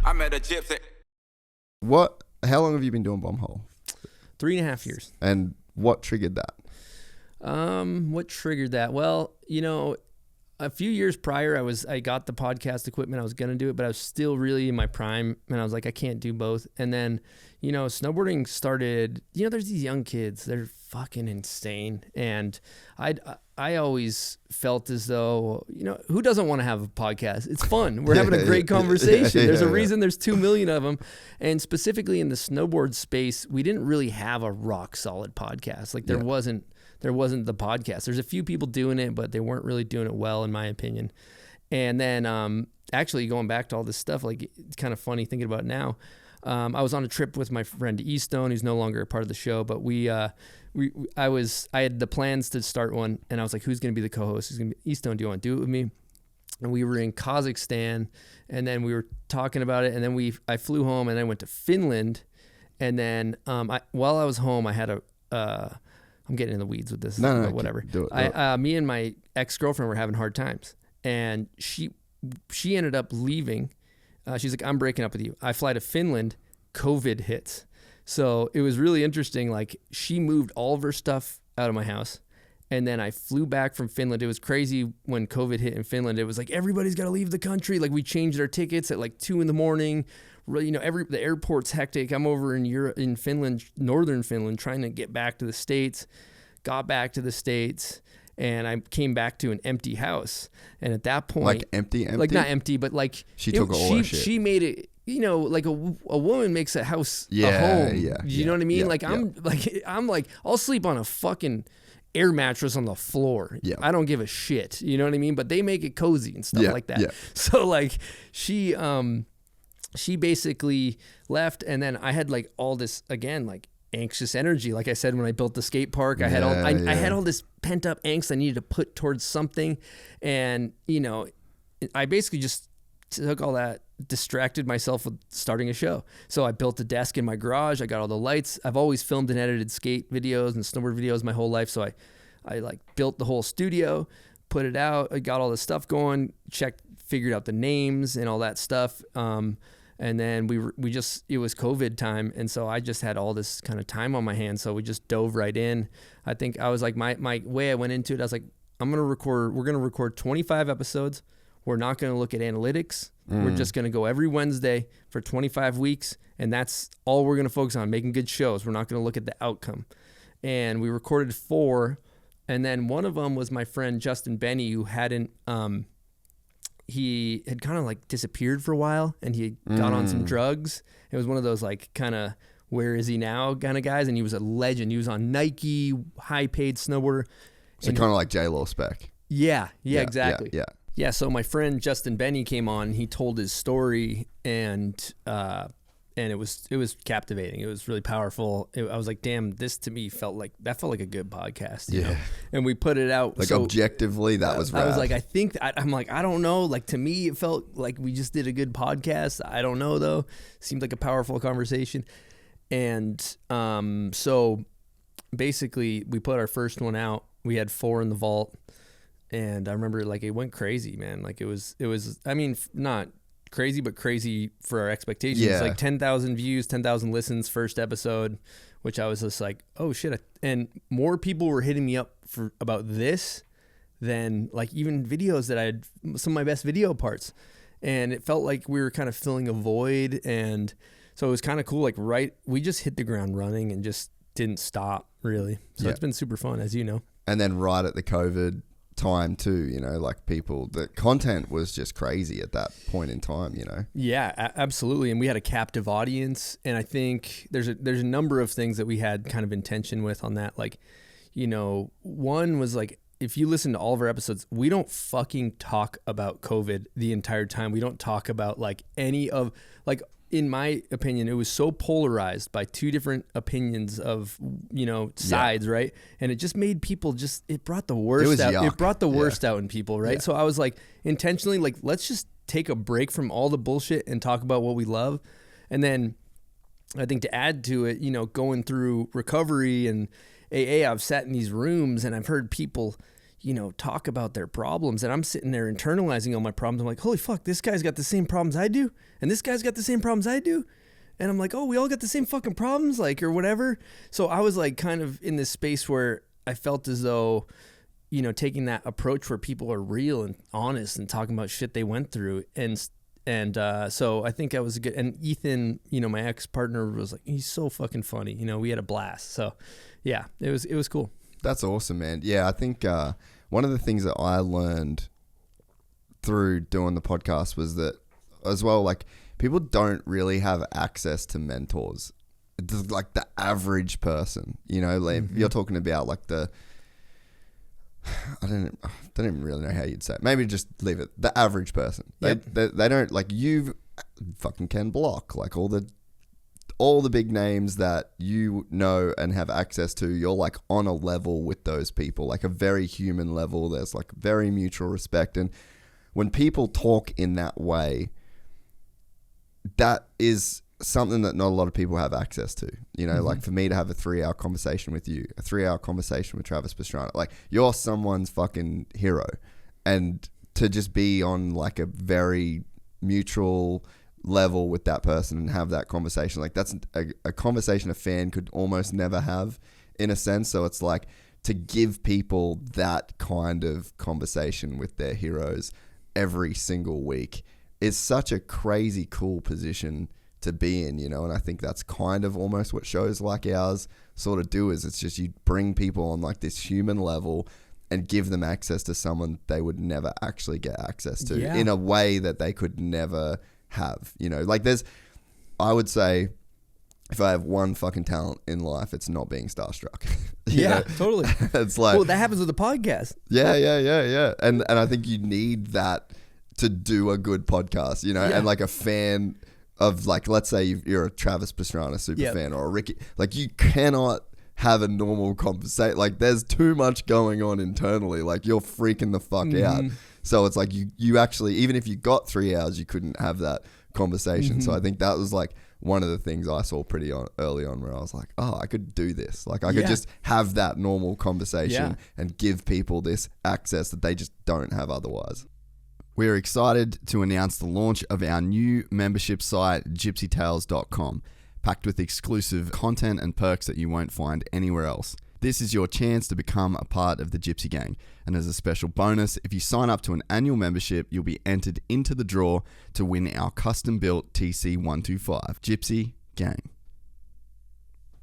I met a gypsy. How long have you been doing bomb hole? 3.5 years. And what triggered that? What triggered that? Well, a few years prior, I got the podcast equipment. I was going to do it, but I was still really in my prime. And I was like, I can't do both. And then, snowboarding started, there's these young kids, they're fucking insane. And I always felt as though, who doesn't want to have a podcast? It's fun. We're having a great conversation. There's a reason there's 2 million of them. And specifically in the snowboard space, we didn't really have a rock solid podcast. Like there wasn't the podcast. There's a few people doing it, but they weren't really doing it well, in my opinion. And then actually going back to all this stuff, like it's kind of funny thinking about it now. I was on a trip with my friend Eastone, who's no longer a part of the show, but I had the plans to start one, and I was like, who's going to be the co-host? Who's going to be Eastone? Do you want to do it with me? And we were in Kazakhstan, and then we were talking about it, and then I flew home, and I went to Finland, and then while I was home, I had I'm getting in the weeds with this, but whatever. Do it. Me and my ex-girlfriend were having hard times, and she ended up leaving. She's like, I'm breaking up with you. I fly to Finland, COVID hits. So it was really interesting. Like she moved all of her stuff out of my house. And then I flew back from Finland. It was crazy when COVID hit in Finland. It was like, everybody's got to leave the country. Like we changed our tickets at like 2 a.m. The airport's hectic. I'm over in Europe, in Finland, northern Finland, trying to get back to the States. Got back to the States, and I came back to an empty house. And at that point, like empty, like not empty, but like she took all her shit. She made it. Like a woman makes a house a home. You know what I mean? I'm like, I'll sleep on a fucking air mattress on the floor. Yeah. I don't give a shit. You know what I mean? But they make it cozy and stuff like that. Yeah. So like she basically left, and then I had like all this again, like anxious energy. Like I said, when I built the skate park, I had all this pent up angst I needed to put towards something. And, I basically just took all that, distracted myself with starting a show. So I built a desk in my garage. I got all the lights. I've always filmed and edited skate videos and snowboard videos my whole life. So I like built the whole studio, put it out. I got all the stuff going, figured out the names and all that stuff. And then it was COVID time. And so I just had all this kind of time on my hands. So we just dove right in. I think I was like, my way I went into it, I was like, we're going to record 25 episodes. We're not going to look at analytics. We're just going to go every Wednesday for 25 weeks. And that's all we're going to focus on, making good shows. We're not going to look at the outcome. And we recorded 4. And then one of them was my friend, Justin Benny, who he had kind of like disappeared for a while, and he got on some drugs. It was one of those like kind of, where is he now kind of guys. And he was a legend. He was on Nike, high paid snowboarder. So kind of like J-Lo spec. Yeah, exactly. Yeah. So my friend Justin Benny came on. He told his story, and it was captivating. It was really powerful. I was like, damn, this to me felt like a good podcast. You know? And we put it out. Like objectively, that was rad. I was like, I don't know. Like to me, it felt like we just did a good podcast. I don't know though. Seemed like a powerful conversation. And so basically, we put our first one out. We had 4 in the vault. And I remember like it went crazy, man. Like it was, I mean, not crazy, but crazy for our expectations. Yeah. Like 10,000 views, 10,000 listens first episode, which I was just like, oh shit. And more people were hitting me up about this than like even videos that I had, some of my best video parts. And it felt like we were kind of filling a void. And so it was kind of cool. Like we just hit the ground running and just didn't stop really. So it's been super fun, as you know. And then right at the COVID time too, like the content was just crazy at that point in time, Yeah, absolutely. And we had a captive audience, and I think there's a number of things that we had kind of intention with on that. Like, one was like, if you listen to all of our episodes, we don't fucking talk about COVID the entire time. We don't talk about like any of like, in my opinion, it was so polarized by 2 different opinions of, sides, right? And it just made people it brought the worst out. It brought the worst out in people, right? Yeah. So I was like, intentionally, like, let's just take a break from all the bullshit and talk about what we love. And then I think to add to it, going through recovery and AA, I've sat in these rooms and I've heard people, talk about their problems, and I'm sitting there internalizing all my problems. I'm like, holy fuck, this guy's got the same problems I do, and this guy's got the same problems I do. And I'm like, oh, we all got the same fucking problems, like, or whatever. So I was like kind of in this space where I felt as though, taking that approach where people are real and honest and talking about shit they went through. And so I think I was good. And Ethan, my ex-partner, was like, he's so fucking funny. We had a blast. So yeah, it was cool. That's awesome, man. Yeah, I think one of the things that I learned through doing the podcast was that as well, like, people don't really have access to mentors. It's like the average person, like you're talking about like I don't even really know how you'd say it. Maybe just leave it. The average person. They don't, like, you fucking Ken Block, like all the big names that you know and have access to, you're like on a level with those people, like a very human level. There's like very mutual respect. And when people talk in that way, that is something that not a lot of people have access to. Like for me to have a 3-hour conversation with you, a 3-hour conversation with Travis Pastrana, like you're someone's fucking hero. And to just be on like a very mutual level with that person and have that conversation, like that's a conversation a fan could almost never have, in a sense. So it's like to give people that kind of conversation with their heroes every single week is such a crazy cool position to be in, and I think that's kind of almost what shows like ours sort of do, is it's just you bring people on like this human level and give them access to someone they would never actually get access to in a way that they could never have, like I would say if I have one fucking talent in life, it's not being starstruck. Totally. It's like, well, that happens with the podcast. Yeah. And I think you need that to do a good podcast, and like a fan of, like, let's say you're a Travis Pastrana super fan or a Ricky, like you cannot have a normal conversation. Like there's too much going on internally. Like you're freaking the fuck out. So it's like you actually, even if you got 3 hours, you couldn't have that conversation. So I think that was like one of the things I saw pretty early on, where I was like, oh, I could do this. Like I could just have that normal conversation and give people this access that they just don't have otherwise. We're excited to announce the launch of our new membership site, gypsytales.com, packed with exclusive content and perks that you won't find anywhere else. This is your chance to become a part of the Gypsy Gang. And as a special bonus, if you sign up to an annual membership, you'll be entered into the draw to win our custom-built TC125. Gypsy Gang.